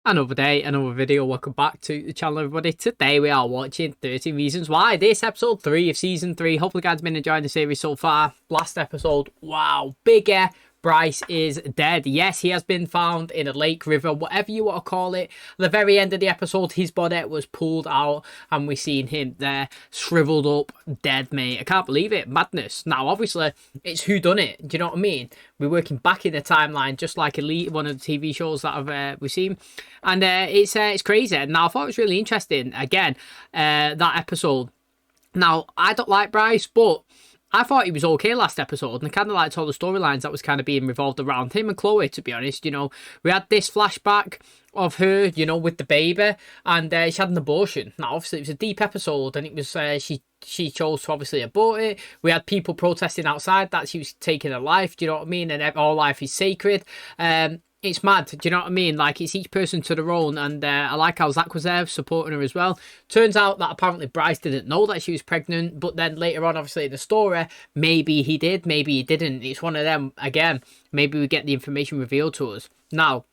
Another day, another video. Welcome back to the channel, everybody. Today we are watching 13 Reasons Why. This episode 3 of season 3. Hopefully, you guys have been enjoying the series so far. Last episode, wow, bigger. Bryce is dead. Yes, he has been found in a lake, river, whatever you want to call it. At the very end of the episode, his body was pulled out and we seen him there, shriveled up, dead, mate. I can't believe it. Madness. Now, obviously, it's whodunit. Do you know what I mean? We're working back in the timeline, just like Elite, one of the TV shows that we've seen. And it's crazy. Now, I thought it was really interesting, again, that episode. Now, I don't like Bryce, but I thought he was okay last episode, and I kind of liked all the storylines that was kind of being revolved around him and Chloe, to be honest. You know, we had this flashback of her, you know, with the baby, and she had an abortion. Now, obviously, it was a deep episode, and it was, she chose to obviously abort it. We had people protesting outside that she was taking a life, do you know what I mean? And all life is sacred. It's mad, do you know what I mean? Like, it's each person to their own, and I like how Zach was there supporting her as well. Turns out that apparently Bryce didn't know that she was pregnant, but then later on, obviously, in the story, maybe he did, maybe he didn't. It's one of them, again, maybe we get the information revealed to us. Now,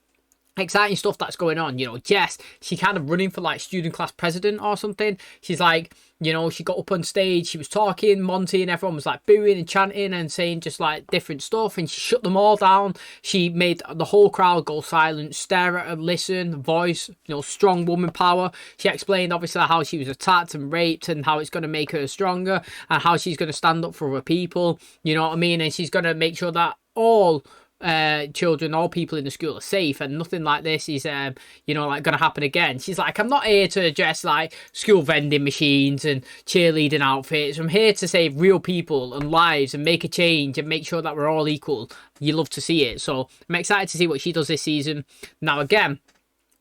exciting stuff that's going on, you know. Jess, she kind of running for like student class president or something. She's like, you know, she got up on stage, she was talking, Monty and everyone was like booing and chanting and saying just like different stuff, and she shut them all down. She made the whole crowd go silent, stare at her, listen, voice, you know, strong woman power. She explained obviously how she was attacked and raped and how it's going to make her stronger and how she's going to stand up for her people, you know what I mean? And she's going to make sure that all children, all people in the school are safe, and nothing like this is you know, like gonna happen again. She's like, I'm not here to address like school vending machines and cheerleading outfits. I'm here to save real people and lives and make a change and make sure that we're all equal. You love to see it, so I'm excited to see what she does this season. Now, again,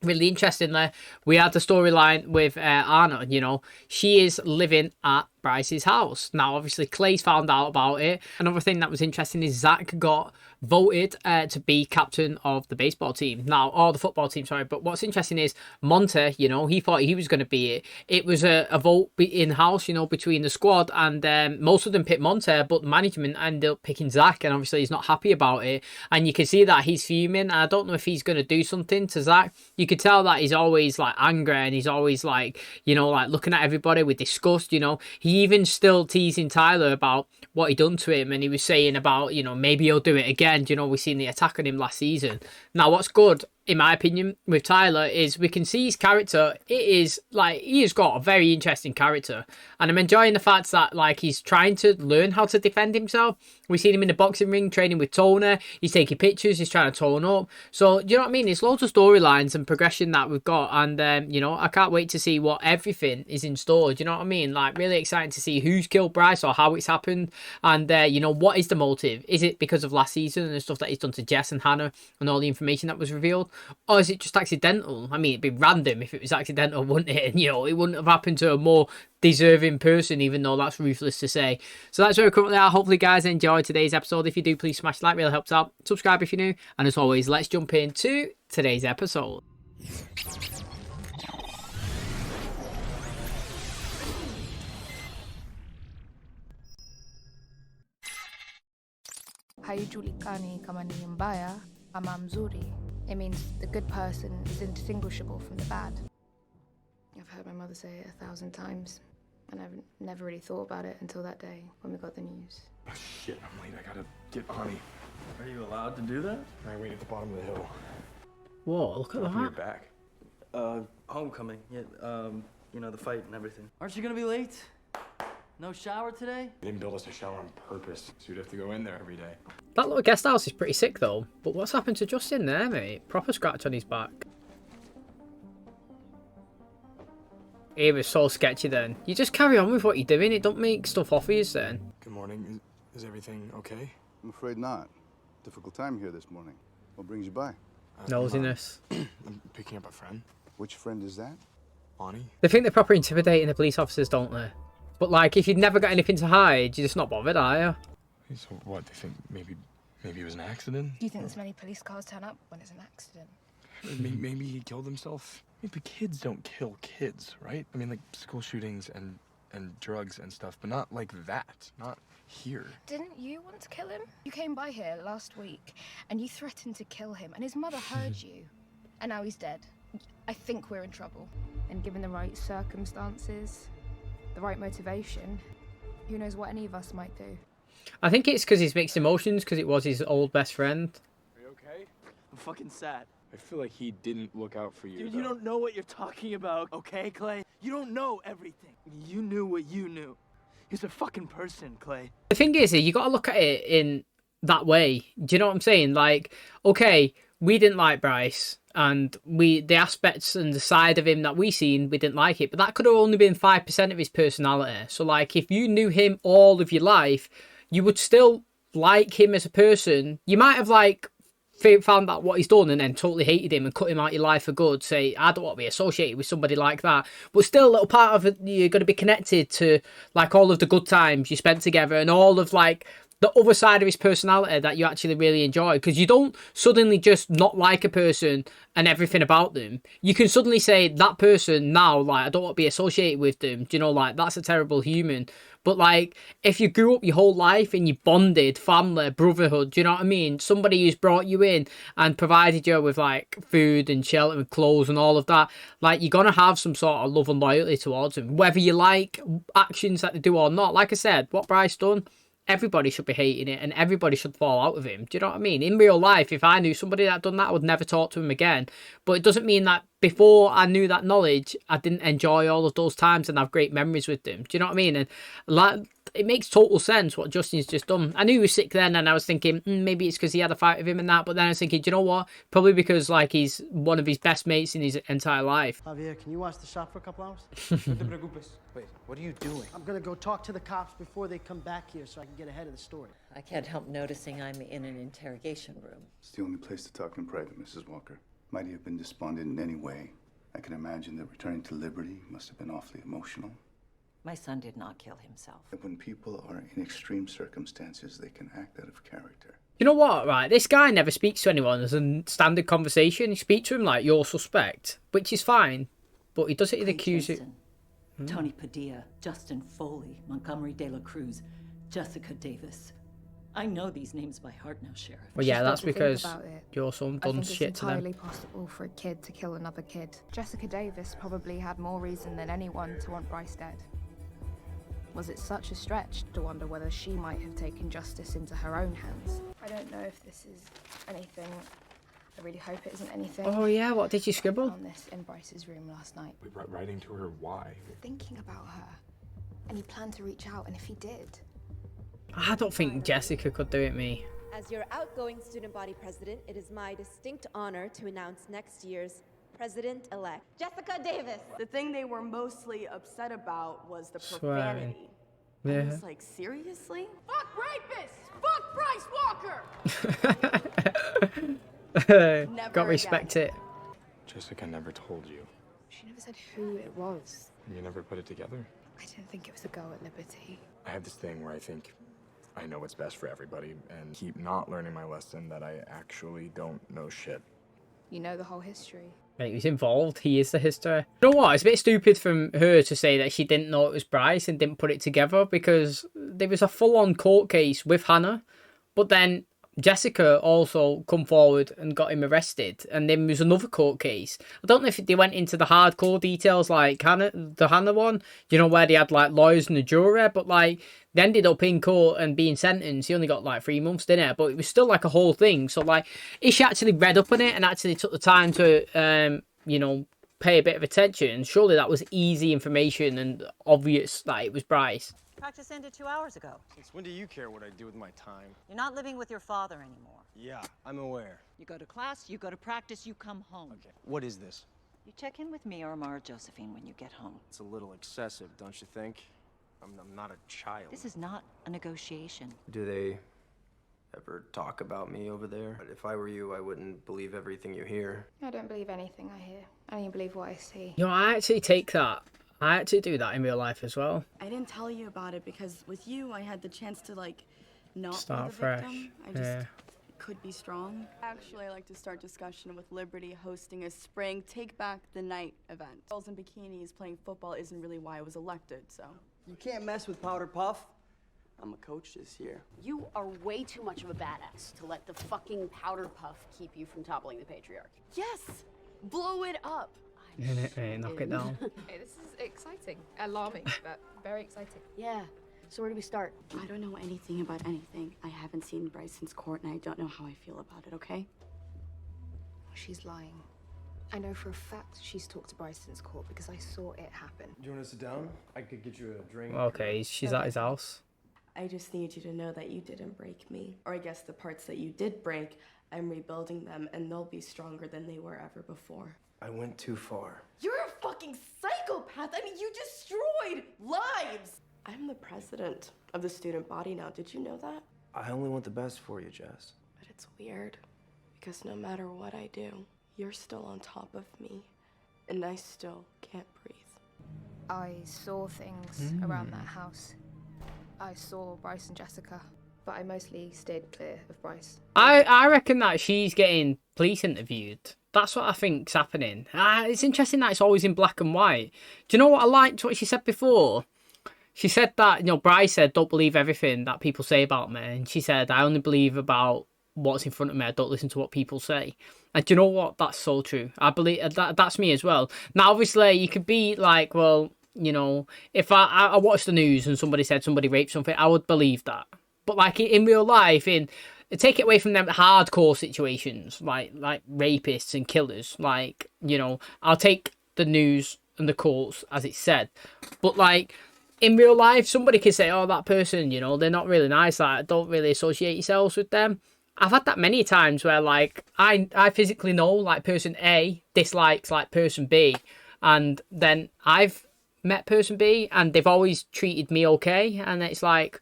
really interestingly, we had the storyline with Anna. You know, she is living at Bryce's house. Now, obviously, Clay's found out about it. Another thing that was interesting is Zach got voted to be captain of the baseball team. Now, or the football team, sorry. But what's interesting is Monte, you know, he thought he was going to be it. It was a vote in-house, you know, between the squad, and most of them picked Monte, but the management ended up picking Zach, and obviously he's not happy about it. And you can see that he's fuming, and I don't know if he's going to do something to Zach. You could tell that he's always like angry, and he's always like, you know, like looking at everybody with disgust, you know. He even still teasing Tyler about what he done to him, and he was saying about, you know, maybe he'll do it again. You know, we've seen the attack on him last season. Now, what's good, in my opinion, with Tyler is we can see his character. It is like, he has got a very interesting character, and I'm enjoying the fact that like he's trying to learn how to defend himself. We've seen him in the boxing ring training with Toner. He's taking pictures, he's trying to tone up. So, you know what I mean? There's loads of storylines and progression that we've got, and you know, I can't wait to see what everything is in store. Do you know what I mean? Like, really exciting to see who's killed Bryce or how it's happened, and you know, what is the motive? Is it because of last season and the stuff that he's done to Jess and Hannah and all the information that was revealed? Or is it just accidental? I mean, it'd be random if it was accidental, wouldn't it? And, you know, it wouldn't have happened to a more deserving person, even though that's ruthless to say. So that's where we currently are. Hopefully, guys, enjoyed today's episode. If you do, please smash like, really helps out. Subscribe if you're new. And as always, let's jump into today's episode. Haijulikani kama ni mbaya ama mzuri. It means the good person is indistinguishable from the bad. I've heard my mother say it 1,000 times, and I've never really thought about it until that day when we got the news. Oh, shit, I'm late. I gotta get Ani. Are you allowed to do that? I wait at the bottom of the hill. Whoa, look at You're that. back. Homecoming. Yeah, you know, the fight and everything. Aren't you gonna be late? No shower today? They didn't build us a shower on purpose, so you'd have to go in there every day. That little guest house is pretty sick, though. But what's happened to Justin there, mate? Proper scratch on his back. It was so sketchy then. You just carry on with what you're doing. It don't make stuff off of you then. Good morning. Is everything okay? I'm afraid not. Difficult time here this morning. What brings you by? Nosiness. I'm picking up a friend. Which friend is that? Ani. They think they're proper intimidating the police officers, don't they? But like, if you've never got anything to hide, you're just not bothered, are you? So what, they think maybe it was an accident? Do you think this many police cars turn up when it's an accident? Maybe he killed himself? Maybe kids don't kill kids, right? I mean, like school shootings and drugs and stuff, but not like that. Not here. Didn't you want to kill him? You came by here last week and you threatened to kill him, and his mother heard you. And now he's dead. I think we're in trouble. And given the right circumstances, the right motivation, who knows what any of us might do. I think it's because he's mixed emotions, because it was his old best friend. Are you okay? I'm fucking sad. I feel like he didn't look out for you. Dude, you don't know what you're talking about, okay, Clay? You don't know everything. You knew what you knew. He's a fucking person, Clay. The thing is, you got to look at it in that way. Do you know what I'm saying? Like, okay, we didn't like Bryce, and the aspects and the side of him that we seen, we didn't like it, but that could have only been 5% of his personality. So like, if you knew him all of your life, you would still like him as a person. You might have like found out what he's done and then totally hated him and cut him out of your life for good. Say, I don't want to be associated with somebody like that. But still, a little part of it, you're going to be connected to like all of the good times you spent together and all of like the other side of his personality that you actually really enjoy. Because you don't suddenly just not like a person and everything about them. You can suddenly say, that person now, like, I don't want to be associated with them. Do you know, like, that's a terrible human. But like, if you grew up your whole life and you bonded, family, brotherhood, do you know what I mean? Somebody who's brought you in and provided you with like food and shelter and clothes and all of that, like, you're gonna have some sort of love and loyalty towards them, whether you like actions that they do or not. Like I said, what Bryce done, everybody should be hating it and everybody should fall out with him. Do you know what I mean? In real life, if I knew somebody that had done that, I would never talk to him again. But it doesn't mean that before I knew that knowledge, I didn't enjoy all of those times and have great memories with them. Do you know what I mean? And like, it makes total sense what Justin's just done. I knew he was sick then, and I was thinking maybe it's because he had a fight with him and that. But then I was thinking, do you know what? Probably because like he's one of his best mates in his entire life. Javier, can you watch the shop for a couple hours? No te preocupes. Wait, what are you doing? I'm gonna go talk to the cops before they come back here so I can get ahead of the story. I can't help noticing I'm in an interrogation room. It's the only place to talk in private, Mrs. Walker. Might he have been despondent in any way? I can imagine that returning to liberty must have been awfully emotional. My son did not kill himself. That when people are in extreme circumstances, they can act out of character. You know what, right? This guy never speaks to anyone as a standard conversation. He speaks to him like, you're suspect, which is fine. But he does it in accusing. Tony Padilla, Justin Foley, Montgomery De La Cruz, Jessica Davis. I know these names by heart now, Sheriff. Well, yeah, that's Just think because about it. your son I done think shit it's to them. entirely possible for a kid to kill another kid. Jessica Davis probably had more reason than anyone to want Bryce dead. Was it such a stretch to wonder whether she might have taken justice into her own hands? I don't know if this is anything. I really hope it isn't anything. Oh yeah, what did you scribble? On this in Bryce's room last night. We brought writing to her. Why? Thinking about her. And he planned to reach out, and if he did. I don't think Jessica could do it, me. As your outgoing student body president, it is my distinct honor to announce next year's president-elect, Jessica Davis. The thing they were mostly upset about was the Swearing. profanity. Yeah. I was like, seriously? Fuck rapists! Fuck Bryce Walker! Never Got respect again. it. Jessica never told you. She never said who it was. You never put it together? I didn't think it was a girl at Liberty. I have this thing where I think I know what's best for everybody and keep not learning my lesson that I actually don't know shit. You know the whole history. Mate, he's involved. He is the history. You know what? It's a bit stupid from her to say that she didn't know it was Bryce and didn't put it together, because there was a full-on court case with Hannah, but then Jessica also come forward and got him arrested, and then there was another court case. I don't know if they went into the hardcore details like the Hannah one, you know, where they had like lawyers and a jury, but like they ended up in court and being sentenced. He only got like 3 months, didn't it? But it was still like a whole thing. So like, if she actually read up on it and actually took the time to you know, pay a bit of attention, surely that was easy information and obvious that it was Bryce. Practice ended 2 hours ago. Since when do you care what I do with my time? You're not living with your father anymore. Yeah, I'm aware. You go to class, you go to practice, you come home. Okay, what is this? You check in with me or Mara Josephine when you get home. It's a little excessive, don't you think? I'm not a child. This is not a negotiation. Do they ever talk about me over there? But if I were you, I wouldn't believe everything you hear. I don't believe anything I hear. I only believe what I see. You know, I actually take that. I actually do that in real life as well. I didn't tell you about it because with you, I had the chance to like not Start be the fresh. victim. I just Yeah. could be strong. Actually, I like to start discussion with Liberty hosting a spring Take Back the Night event. Girls in bikinis playing football isn't really why I was elected, so. You can't mess with Powder Puff. I'm a coach this year. You are way too much of a badass to let the fucking powder puff keep you from toppling the patriarchy. Yes! Blow it up! Hey, knock it down. Hey, this is exciting. Alarming, but very exciting. Yeah. So where do we start? I don't know anything about anything. I haven't seen Bryson's court, and I don't know how I feel about it, okay? She's lying. I know for a fact she's talked to Bryson's court because I saw it happen. Do you want to sit down? I could get you a drink. Okay, she's at his house. I just need you to know that you didn't break me. Or I guess the parts that you did break, I'm rebuilding them, and they'll be stronger than they were ever before. I went too far. You're a fucking psychopath! I mean, you destroyed lives! I'm the president of the student body now. Did you know that? I only want the best for you, Jess. But it's weird, because no matter what I do, you're still on top of me, and I still can't breathe. I saw things around that house. I saw Bryce and Jessica, but I mostly stayed clear of Bryce. I reckon that she's getting police interviewed. That's what I think's happening. It's interesting that it's always in black and white. Do you know what I liked? What she said before? She said that, you know, Bryce said, don't believe everything that people say about me. And she said, I only believe about what's in front of me. I don't listen to what people say. And do you know what? That's so true. I believe that's me as well. Now, obviously, you could be like, well, you know, if I watched the news and somebody said somebody raped something, I would believe that. But like in real life, take it away from them hardcore situations, like rapists and killers. Like, you know, I'll take the news and the courts as it's said. But like in real life, somebody could say, oh, that person, you know, they're not really nice. Like, don't really associate yourselves with them. I've had that many times where like I physically know like person A dislikes like person B, and then I've met person B and they've always treated me okay, and it's like,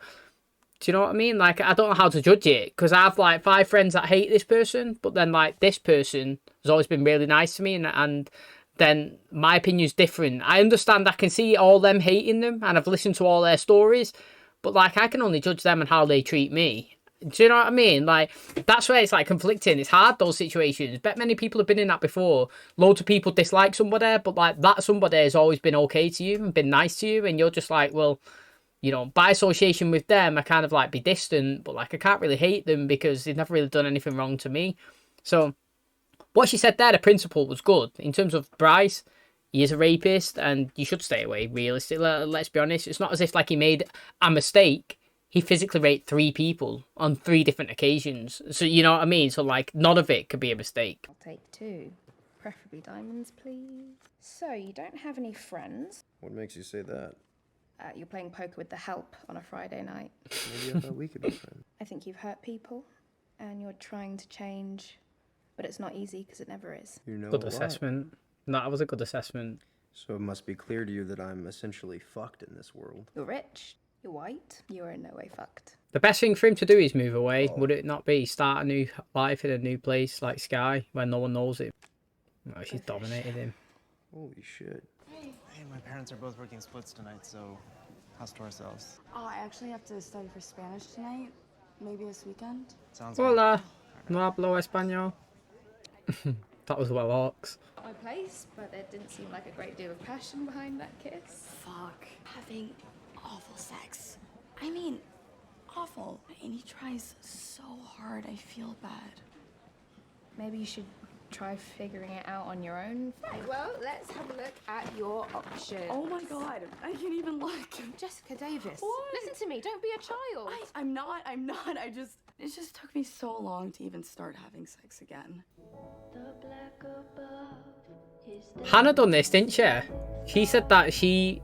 do you know what I mean? Like, I don't know how to judge it, because I have like 5 friends that hate this person, but then like this person has always been really nice to me, and then my opinion's different. I understand, I can see all them hating them, and I've listened to all their stories, but like I can only judge them and how they treat me. Do you know what I mean? Like, that's where it's like conflicting. It's hard, those situations. Bet many people have been in that before. Loads of people dislike somebody, but like that somebody has always been okay to you and been nice to you, and you're just like, well, you know, by association with them, I kind of like be distant, but like I can't really hate them because they've never really done anything wrong to me. So what she said there, the principle was good. In terms of Bryce, he is a rapist and you should stay away, realistically. Let's be honest. It's not as if like he made a mistake. He physically raped 3 people on 3 different occasions. So, you know what I mean? So, like, none of it could be a mistake. I'll take 2. Preferably diamonds, please. So, you don't have any friends. What makes you say that? You're playing poker with the help on a Friday night. Maybe I thought we could be friends. I think you've hurt people, and you're trying to change, but it's not easy because it never is. You know Good assessment. That was a good assessment. So it must be clear to you that I'm essentially fucked in this world. You're rich. You're white. You are in no way fucked. The best thing for him to do is move away. Would it not be? Start a new life in a new place like Sky where no one knows him. Oh, she's dominated him. Holy shit. Hey, my parents are both working splits tonight, so house to ourselves. Oh, I actually have to study for Spanish tonight. Maybe this weekend. Sounds Hola. No hablo español. That was well orcs. My place, but there didn't seem like a great deal of passion behind that kiss. Fuck. Having awful sex. I mean, awful. And he tries so hard, I feel bad. Maybe you should try figuring it out on your own. Right, well, let's have a look at your options. Oh my god, I can't even look. Jessica Davis. What? Listen to me, don't be a child. I'm not. It just took me so long to even start having sex again. Hannah done this, didn't she? She said that she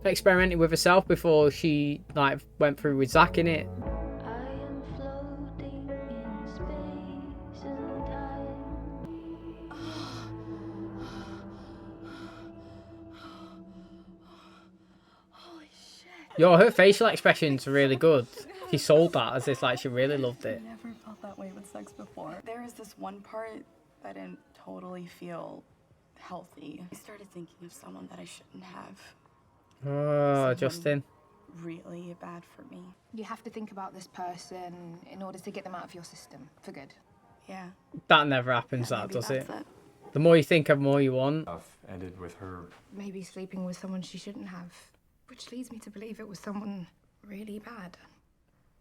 experimented with herself before she like went through with Zach, innit? Yo, her facial expressions are really good. She sold that as if like she really loved it. I've never felt that way with sex before. There is this one part that didn't totally feel healthy. I started thinking of someone that I shouldn't have. Oh, Someone Justin. Really bad for me. You have to think about this person in order to get them out of your system for good. Yeah. That never happens, Yeah, that, maybe does it? that's it. The more you think of, the more you want. I've ended with her. Maybe sleeping with someone she shouldn't have. Which leads me to believe it was someone really bad.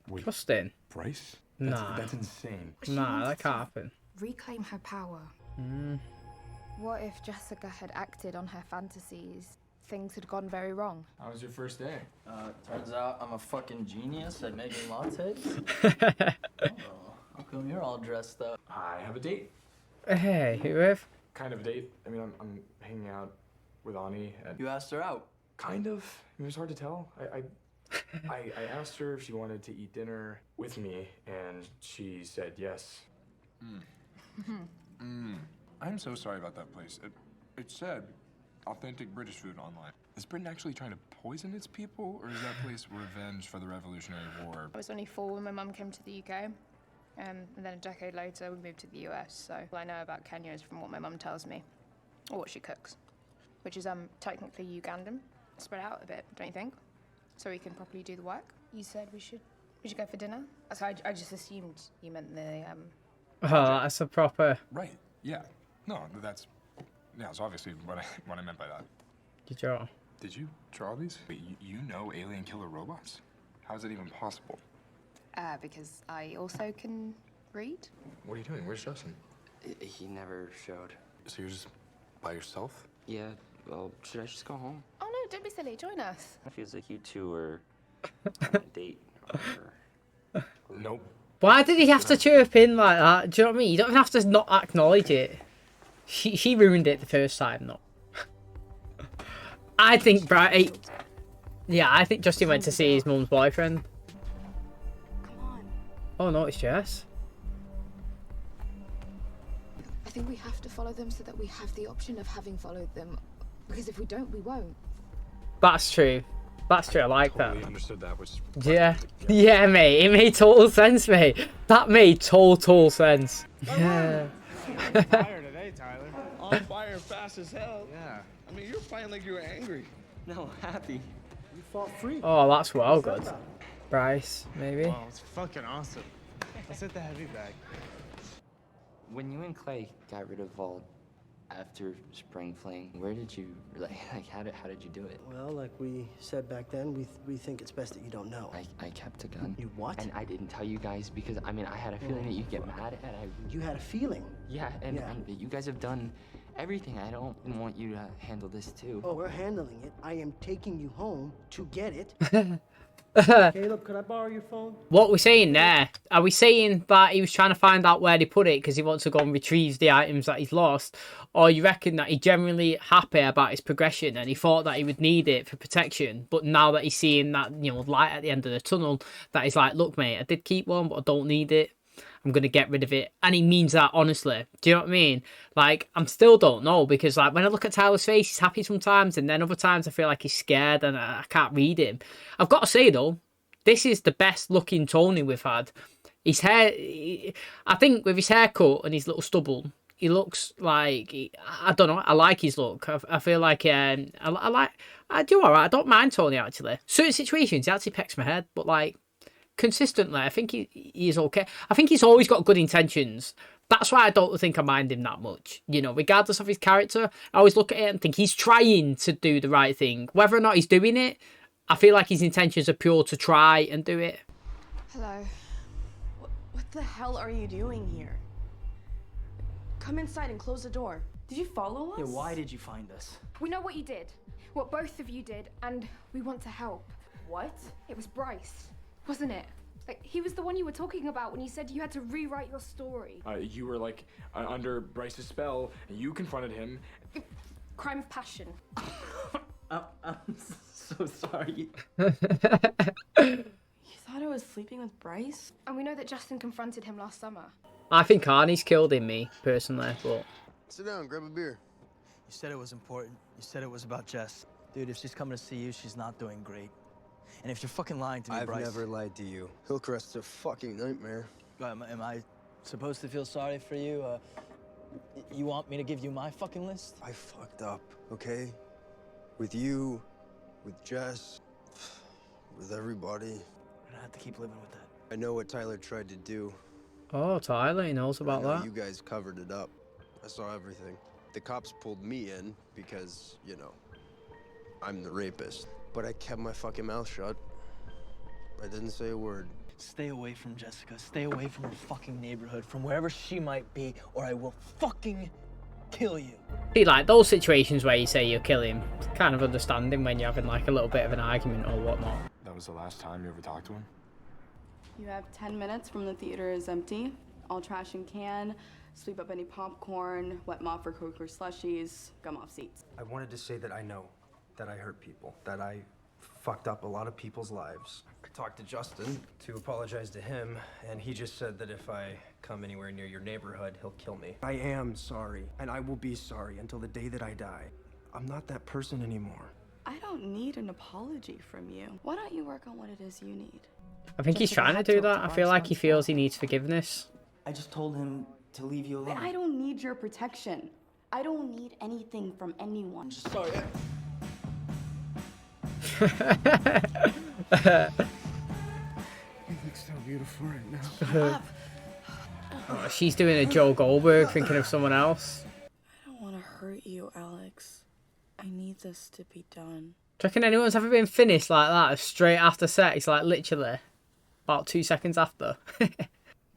Wait, Justin. Bryce? Nah. That's insane. Nah, that can't happen. Reclaim her power. What if Jessica had acted on her fantasies? Things had gone very wrong. How was your first day? Turns out I'm a fucking genius at making lattes. Oh, how come you're all dressed up? I have a date. Hey, who with? Kind of a date. I mean, I'm hanging out with Ani. You asked her out. Kind of. I mean, it was hard to tell. I asked her if she wanted to eat dinner with me, and she said yes. I'm so sorry about that place. It said authentic British food online. Is Britain actually trying to poison its people, or is that place revenge for the Revolutionary War? I was only 4 when my mum came to the UK. And then a decade later, we moved to the US. So all I know about Kenya is from what my mum tells me, or what she cooks, which is technically Ugandan. Spread out a bit, don't you think? So we can properly do the work. You said we should go for dinner. So I just assumed you meant the Oh, that's a proper. Right. Yeah. No, that's obviously what I meant by that. Good job. Did you draw these? Wait, you know alien killer robots? How is that even possible? Because I also can read. What are you doing? Where's Justin? He never showed. So you're just by yourself? Yeah, well, should I just go home? Oh no, don't be silly. Join us. It feels like you two are on a date. Nope. Why did he have to chirp in like that? Do you know what I mean? You don't even have to not acknowledge it. She ruined it the first time, though. I think I think Justin went to see his mum's boyfriend. Oh no, it's Jess. I think we have to follow them so that we have the option of having followed them. Because if we don't, we won't. That's true. That's true. I like totally that. Understood that. Was yeah, mate. It made total sense, mate. That made total sense. Yeah. On fire today, Tyler. On fire, fast as hell. Yeah. I mean, you're fighting like you were angry. No, happy. You fought free. Oh, that's well good. Bryce, maybe. Wow, it's fucking awesome. Let's hit the heavy bag. When you and Clay got rid of Vault after Spring Fling, where did you how did you do it? Well, like we said back then, we think it's best that you don't know. I kept a gun. You what? And I didn't tell you guys because I mean I had a feeling that you'd get mad and You had a feeling? Yeah, and you guys have done everything. I don't want you to handle this too. Oh, we're handling it. I am taking you home to get it. Caleb, could I borrow your phone? What are we saying there? Are we saying that he was trying to find out where they put it because he wants to go and retrieve the items that he's lost? Or you reckon that he's genuinely happy about his progression and he thought that he would need it for protection, but now that he's seeing that, light at the end of the tunnel, that he's like, look, mate, I did keep one, but I don't need it. I'm going to get rid of it. And he means that honestly. Do you know what I mean? Like, I'm still don't know because, like, when I look at Tyler's face, he's happy sometimes. And then other times I feel like he's scared and I can't read him. I've got to say, though, this is the best looking Tony we've had. His hair, I think with his haircut and his little stubble, he looks like, I don't know, I like his look. I feel like, I do all right. I don't mind Tony, actually. Certain situations, he actually pecks my head. But, like, consistently, I think he's okay. I think he's always got good intentions. That's why I don't think I mind him that much. Regardless of his character, I always look at it and think he's trying to do the right thing. Whether or not he's doing it, I feel like his intentions are pure to try and do it. Hello. What the hell are you doing here? Come inside and close the door. Did you follow us? Yeah, why did you find us? We know what you did. What both of you did. And we want to help. What? It was Bryce. Wasn't it? Like, he was the one you were talking about when you said you had to rewrite your story. You were under Bryce's spell, and you confronted him. Crime of passion. I'm so sorry. You thought I was sleeping with Bryce? And we know that Justin confronted him last summer. I think Arnie's killed in me, personally, but... Sit down, grab a beer. You said it was important. You said it was about Jess. Dude, if she's coming to see you, she's not doing great. And if you're fucking lying to me, Bryce... I've never lied to you. Hillcrest's a fucking nightmare. Am I supposed to feel sorry for you? You want me to give you my fucking list? I fucked up, okay? With you, with Jess, with everybody. I don't have to keep living with that. I know what Tyler tried to do. Oh, Tyler, he knows about that. You guys covered it up. I saw everything. The cops pulled me in because, I'm the rapist. But I kept my fucking mouth shut. I didn't say a word. Stay away from Jessica. Stay away from her fucking neighborhood, from wherever she might be, or I will fucking kill you. See, like, those situations where you say you'll kill him, kind of understanding when you're having, like, a little bit of an argument or whatnot. That was the last time you ever talked to him? You have 10 minutes from the theater is empty. All trash in can, sweep up any popcorn, wet mop for Coke or slushies, gum off seats. I wanted to say that I know that I hurt people, that I fucked up a lot of people's lives. I talked to Justin to apologize to him, and he just said that if I come anywhere near your neighborhood, he'll kill me. I am sorry, and I will be sorry until the day that I die. I'm not that person anymore. I don't need an apology from you. Why don't you work on what it is you need? I think he's trying to do that. I feel like he feels he needs forgiveness. I just told him to leave you alone. I don't need your protection. I don't need anything from anyone. Just sorry. You look so beautiful right now. Oh, she's doing a Joe Goldberg, thinking of someone else. I don't want to hurt you, Alex. I need this to be done. Do you reckon anyone's ever been finished like that, straight after sex, like literally about 2 seconds after? I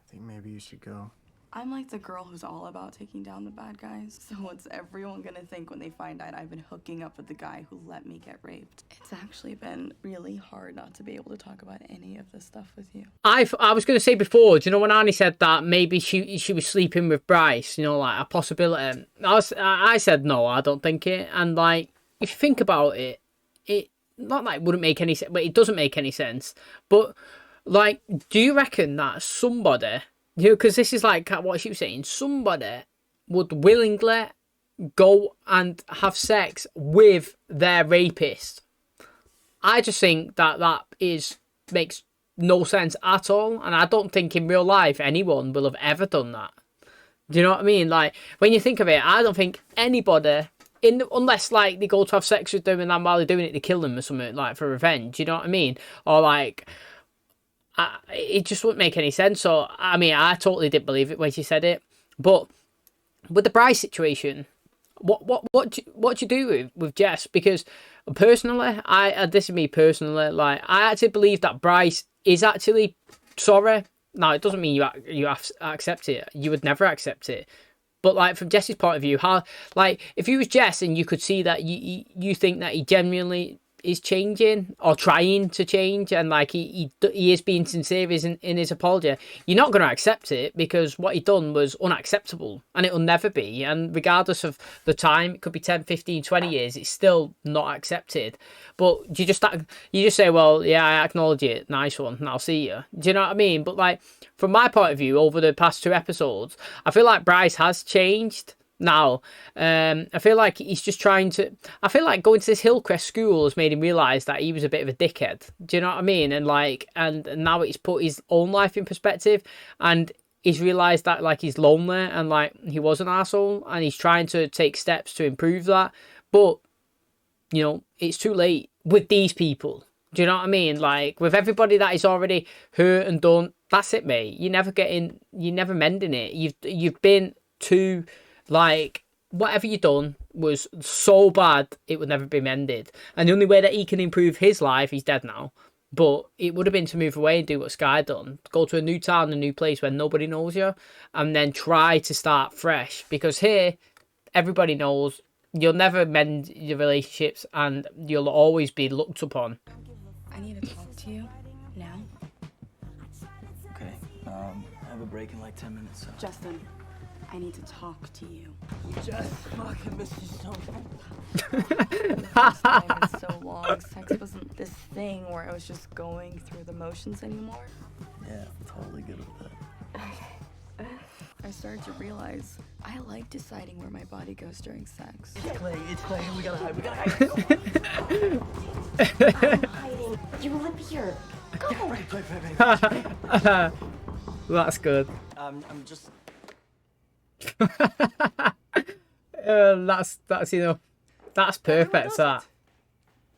think maybe you should go. I'm like the girl who's all about taking down the bad guys. So what's everyone gonna think when they find out I've been hooking up with the guy who let me get raped? It's actually been really hard not to be able to talk about any of this stuff with you. I was going to say before, do you know when Annie said that maybe she was sleeping with Bryce, you know, like a possibility? I said no, I don't think it. And like, if you think about it, it not like it wouldn't make any sense, but it doesn't make any sense. But like, do you reckon that somebody, you know, because this is like what she was saying, somebody would willingly go and have sex with their rapist? I just think that makes no sense at all, and I don't think in real life anyone will have ever done that. Do you know what I mean? Like, when you think of it, I don't think anybody, unless like they go to have sex with them and then while they're doing it they kill them or something, like for revenge. You know what I mean? Or like, it just wouldn't make any sense. So I mean, I totally didn't believe it when she said it. But with the Bryce situation, what do you do with Jess? Because personally, this is me personally, like, I actually believe that Bryce is actually sorry. Now, it doesn't mean you have to accept it. You would never accept it. But like, from Jess's point of view, how, like, if you was Jess and you could see that you think that he genuinely is changing or trying to change, and like he is being sincere in his apology, you're not going to accept it because what he done was unacceptable and it will never be. And regardless of the time, it could be 10, 15, 20 years, it's still not accepted. But you just say, well, yeah, I acknowledge it, nice one, and I'll see you. Do you know what I mean? But like, from my point of view, over the past 2 episodes, I feel like Bryce has changed. Now, I feel like he's just trying to... I feel like going to this Hillcrest school has made him realise that he was a bit of a dickhead. Do you know what I mean? And like, and now he's put his own life in perspective, and he's realised that like he's lonely and like he was an arsehole, and he's trying to take steps to improve that. But, you know, it's too late with these people. Do you know what I mean? Like, with everybody that is already hurt and done, that's it, mate. You're never mending it. You've been too... Like, whatever you done was so bad, it would never be mended. And the only way that he can improve his life, he's dead now, but it would have been to move away and do what Sky done. Go to a new town, a new place where nobody knows you, and then try to start fresh. Because here, everybody knows, you'll never mend your relationships, and you'll always be looked upon. I need to talk to you now. Okay, I have a break in like 10 minutes. So. Justin, I need to talk to you. Just fucking miss you so Last time in so long, sex wasn't this thing where I was just going through the motions anymore. Yeah, I'm totally good with that. I started to realize I like deciding where my body goes during sex. It's Clay, we gotta hide, I'm hiding. You live here. Go. Right. That's good. I'm just... That's you know, that's perfect. That,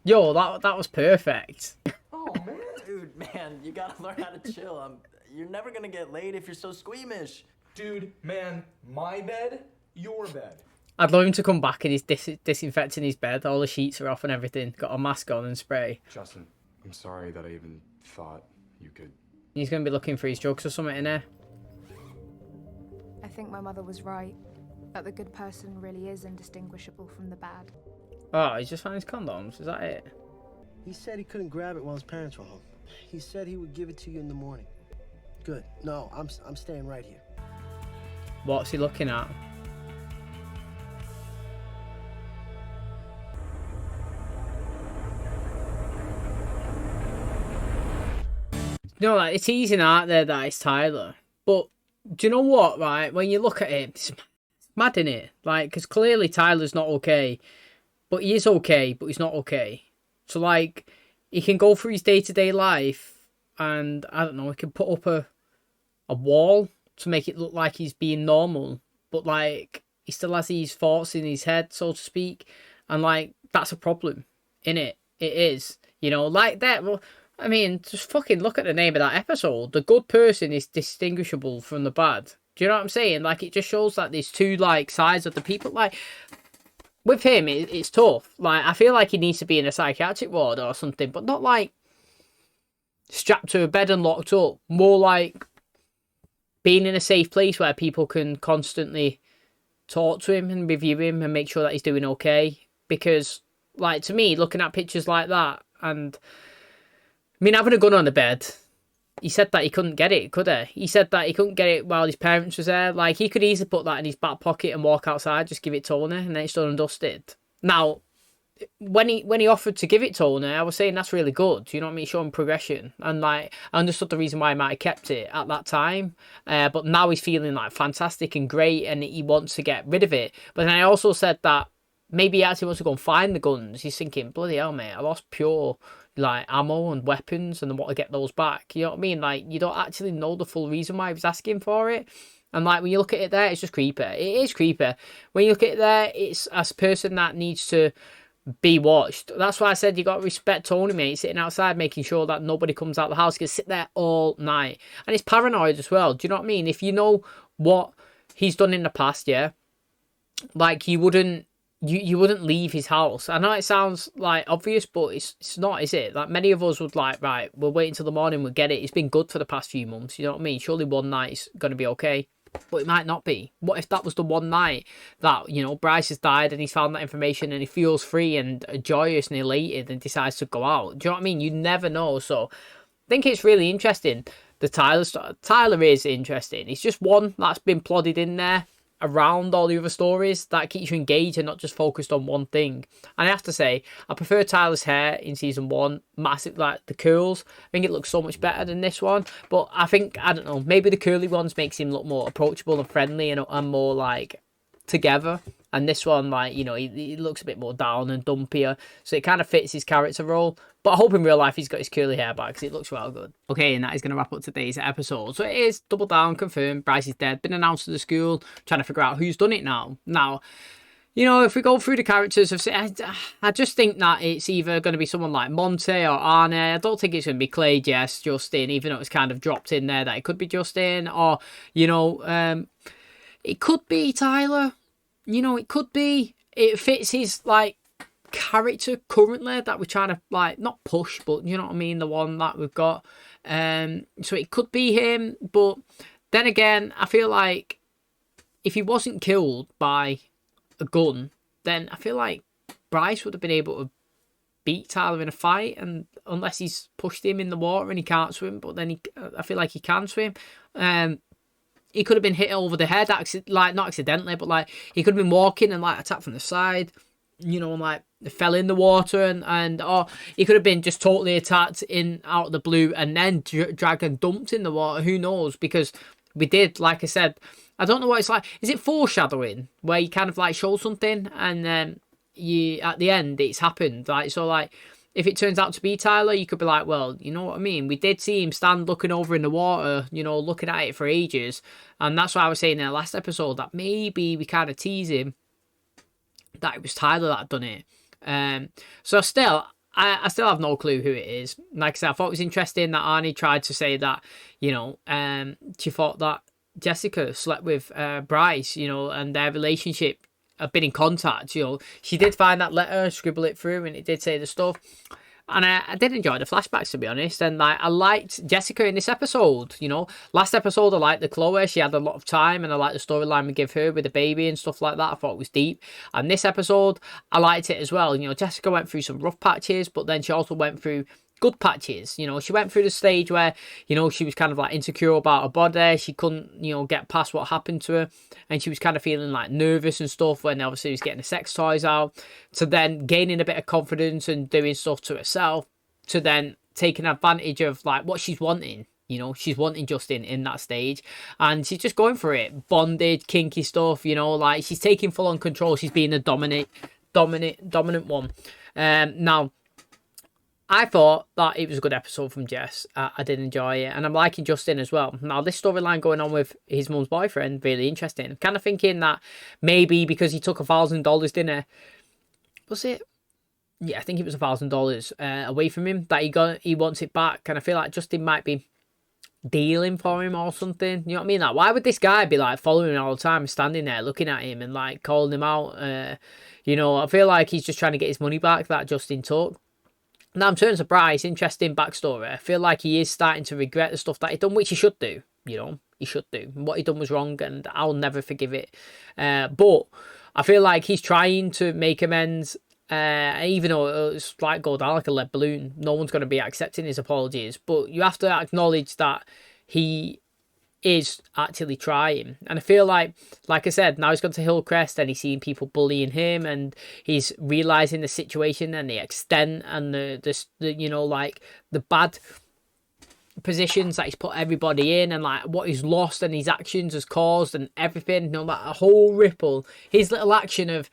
yo, that was perfect. Oh man, dude, man, you gotta learn how to chill. You're never gonna get laid if you're so squeamish. Dude, man, my bed, your bed. I'd love him to come back and he's disinfecting his bed. All the sheets are off and everything. Got a mask on and spray. Justin, I'm sorry that I even thought you could. He's gonna be looking for his drugs or something in there. I think my mother was right. That the good person really is indistinguishable from the bad. Oh, he's just found his condoms. Is that it? He said he couldn't grab it while his parents were home. He said he would give it to you in the morning. Good. No, I'm staying right here. What's he looking at? No, like, it's teasing out there that it's Tyler. But do you know what, right? When you look at it, it's mad, innit? Like, because clearly Tyler's not okay. But he is okay, but he's not okay. So, like, he can go through his day-to-day life and, I don't know, he can put up a wall to make it look like he's being normal. But, like, he still has these thoughts in his head, so to speak. And, like, that's a problem, innit? It is. You know, like that. Well, I mean, just fucking look at the name of that episode. The good person is distinguishable from the bad. Do you know what I'm saying? Like, it just shows that there's two, like, sides of the people. Like, with him, it's tough. Like, I feel like he needs to be in a psychiatric ward or something, but not, like, strapped to a bed and locked up. More like being in a safe place where people can constantly talk to him and review him and make sure that he's doing okay. Because, like, to me, looking at pictures like that, and I mean, having a gun on the bed, he said that he couldn't get it, could he? He said that he couldn't get it while his parents was there. Like, he could easily put that in his back pocket and walk outside, just give it Tony, and then it's done and dusted. Now, when he offered to give it Tony, I was saying that's really good. You know what I mean? Showing progression. And, like, I understood the reason why he might have kept it at that time. But now he's feeling, like, fantastic and great, and he wants to get rid of it. But then I also said that maybe he actually wants to go and find the guns. He's thinking, bloody hell, mate, I lost pure, like, ammo and weapons and I want to get those back. You know what I mean? Like, you don't actually know the full reason why he was asking for it. And, like, when you look at it there, it's just creepy. It is creepy. When you look at it there, it's a person that needs to be watched. That's why I said you got to respect Tony, mate, sitting outside making sure that nobody comes out of the house. He can sit there all night. And it's paranoid as well. Do you know what I mean? If you know what he's done in the past, yeah, like, you wouldn't leave his house. I know it sounds, like, obvious, but it's not, is it? Like, many of us would, like, right, we'll wait until the morning, we'll get it. It's been good for the past few months, you know what I mean? Surely one night is going to be okay. But it might not be. What if that was the one night that, you know, Bryce has died and he's found that information and he feels free and joyous and elated and decides to go out? Do you know what I mean? You never know. So I think it's really interesting. The Tyler is interesting. It's just one that's been plodded in there around all the other stories that keeps you engaged and not just focused on one thing. And I have to say, I prefer Tyler's hair in season 1, massive, like the curls. I think it looks so much better than this one. But I think, I don't know, maybe the curly ones makes him look more approachable and friendly and more like together. And this one, like, you know, he looks a bit more down and dumpier. So it kind of fits his character role. But I hope in real life he's got his curly hair back because it looks well good. Okay, and that is going to wrap up today's episode. So it is double down, confirmed. Bryce is dead. Been announced to the school. Trying to figure out who's done it now. Now, you know, if we go through the characters, I just think that it's either going to be someone like Monte or Arne. I don't think it's going to be Clay, Jess, Justin, even though it's kind of dropped in there that it could be Justin. Or, you know, it could be Tyler. You know, it could be. It fits his, like, character currently that we're trying to, like, not push, but you know what I mean, the one that we've got. So it could be him, but then again, I feel like if he wasn't killed by a gun, then I feel like Bryce would have been able to beat Tyler in a fight, and unless he's pushed him in the water and he can't swim, but then I feel like he can swim. He could have been hit over the head, like, not accidentally, but, like, he could have been walking and, like, attacked from the side, you know, and, like, fell in the water, and or he could have been just totally attacked out of the blue and then dragged and dumped in the water. Who knows? Because we did, like I said, I don't know what it's like. Is it foreshadowing where you kind of, like, show something and then you, at the end, it's happened? Like, so, like, if it turns out to be Tyler, you could be like, well, you know what I mean? We did see him stand looking over in the water, you know, looking at it for ages. And that's why I was saying in the last episode that maybe we kind of tease him that it was Tyler that done it. So still, I still have no clue who it is. Like I said, I thought it was interesting that Arnie tried to say that, you know, she thought that Jessica slept with Bryce, you know, and their relationship have been in contact, you know. She did find that letter, scribble it through, and it did say the stuff. And I did enjoy the flashbacks, to be honest. And like, I liked Jessica in this episode, you know. Last episode, I liked the Chloe. She had a lot of time, and I liked the storyline we give her with the baby and stuff like that. I thought it was deep. And this episode, I liked it as well. You know, Jessica went through some rough patches, but then she also went through good patches. You know, she went through the stage where, you know, she was kind of like insecure about her body. She couldn't, you know, get past what happened to her, and she was kind of feeling like nervous and stuff when obviously he was getting the sex toys out, to then gaining a bit of confidence and doing stuff to herself, to then taking advantage of like what she's wanting. You know, she's wanting Justin in that stage, and she's just going for it. Bondage, kinky stuff, you know, like she's taking full on control. She's being the dominant one. Now, I thought that it was a good episode from Jess. I did enjoy it. And I'm liking Justin as well. Now, this storyline going on with his mum's boyfriend, really interesting. Kind of thinking that maybe because he took $1,000 dinner, was it? Yeah, I think it was $1,000 away from him, that he wants it back. And I feel like Justin might be dealing for him or something. You know what I mean? Like, why would this guy be like following him all the time, standing there looking at him and like calling him out? You know, I feel like he's just trying to get his money back that Justin took. Now, in terms of Bryce, interesting backstory. I feel like he is starting to regret the stuff that he done, which he should do. You know, he should do. What he done was wrong, and I'll never forgive it. But I feel like he's trying to make amends. Even though it's like go down like a lead balloon, no one's going to be accepting his apologies. But you have to acknowledge that he is actually trying. And I feel like I said, now he's gone to Hillcrest and he's seeing people bullying him, and he's realizing the situation and the extent and the you know, like the bad positions that he's put everybody in, and like what he's lost and his actions has caused and everything. You know, that whole ripple, his little action of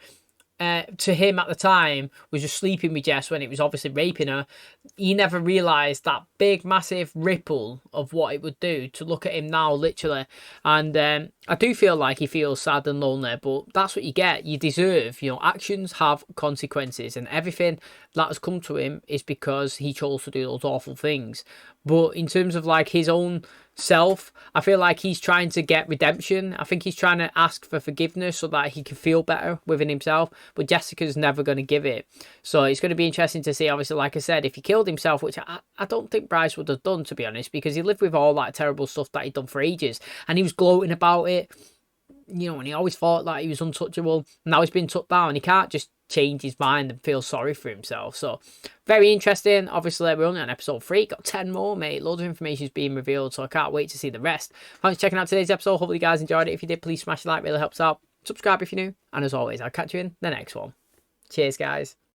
to him at the time was just sleeping with Jess when it was obviously raping her. He never realised that big massive ripple of what it would do to look at him now, literally. And I do feel like he feels sad and lonely, but that's what you get. You deserve, you know, actions have consequences, and everything that has come to him is because he chose to do those awful things. But in terms of like his own self, I feel like he's trying to get redemption. I think he's trying to ask for forgiveness so that he can feel better within himself, but Jessica's never going to give it. So it's going to be interesting to see, obviously, like I said, if he killed himself, which I don't think Bryce would have done, to be honest, because he lived with all that terrible stuff that he'd done for ages, and he was gloating about it, you know, and he always thought that he was untouchable. Now he's been took down. He can't just change his mind and feel sorry for himself. So very interesting. Obviously, we're only on episode 3. Got 10 more, mate. Loads of information is being revealed, so I can't wait to see the rest. Thanks for checking out today's episode. Hopefully you guys enjoyed it. If you did, please smash the like. Really helps out. Subscribe if you're new, and as always, I'll catch you in the next one. Cheers, guys.